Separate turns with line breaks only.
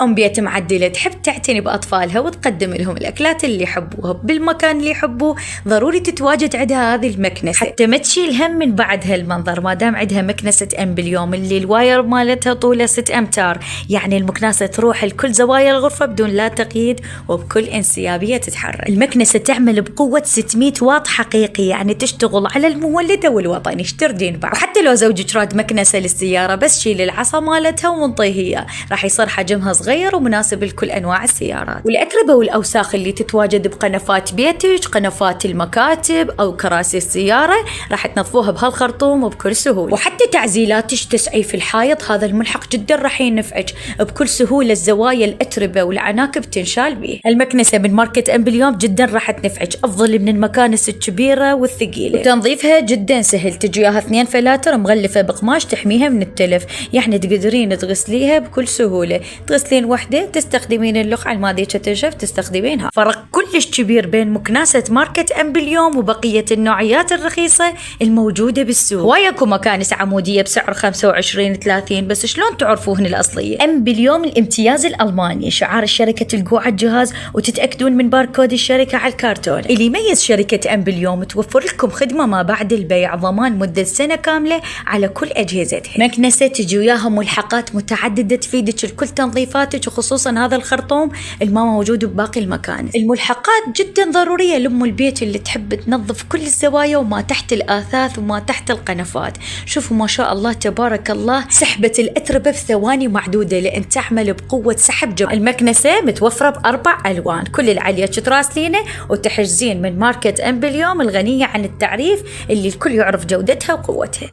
أم بيت معدلة تحب تعتني بأطفالها وتقدم لهم الأكلات اللي يحبوها بالمكان اللي يحبوه، ضروري تتواجد عندها هذه المكنسة حتى ما تشيل هم من بعد هالمنظر. ما دام عندها مكنسة أمبليوم اللي الواير مالتها طوله 6 أمتار، يعني المكنسة تروح لكل زوايا الغرفة بدون لا تقييد وبكل انسيابية تتحرك. المكنسة تعمل بقوة 600 واط حقيقي، يعني تشتغل على المولدة والوطني. اشتردين بعض. وحتى لو زوجك راد مكنسة للسيارة، بس شيل العصا مالتها وانطيه هي، راح يصير حجمها صغير ومناسب لكل أنواع السيارات. والأتربة والأوساخ اللي تتواجد بقنفات بيتك، قنفات المكاتب أو كراسي السيارة، راح تنظفوها بهالخرطوم وبكل سهولة. وحتى تعزيلاتك تسعيف الحائط، هذا الملحق جدا راح ينفعك بكل سهولة. الزوايا الأتربة والعناكب تنشال به. المكنسة من ماركة أمبليوم جدا راح تنفعك، أفضل من المكانس الكبيرة والثقيلة. وتنظيفها جدا سهل، تجيها 2 فلاتر مغلفة بقماش تحميها من التلف، يعني تقدرين تغسليها بكل سهولة. تغسلين وحدة تستخدمين اللقعة المادية تنشف تستخدمينها. فرق كلش كبير بين مكنسة ماركة أمبليوم وبقية النوعيات الرخيصة الموجودة بالسوق. هوايكم مكانس عمودية بسعر 25-30، بس شلون تعرفوهن الأصلية؟ أمبليوم الامتياز الألماني، شعار الشركة تلقوه على الجهاز وتتأكدون من باركود الشركة على الكرتون. اللي يميز شركة أمبليوم توفر لكم خدمة ما بعد البيع، ضمان مدة سنة كاملة على كل أجهزتها. مكنسة تجي وياها ملحقات متعددة تفيدك لكل تنظيفاتك، وخصوصا هذا الخرطوم الما موجود بباقي المكانس. الملحقات جدا ضرورية لأم البيت اللي تحب تنظف كل الزوايا وما تحت الآثاث وما تحت القنفات. شوفوا ما شاء الله تبارك الله، سحبة الأتربة بثواني معدودة لأن تعمل بقوة سحب جمع. المكنسة متوفرة ب4 ألوان، كل العلية تراسلينه وتحجزين من ماركة أمبليوم الغنية عن التعريف اللي الكل يعرف جودتها وقوتها.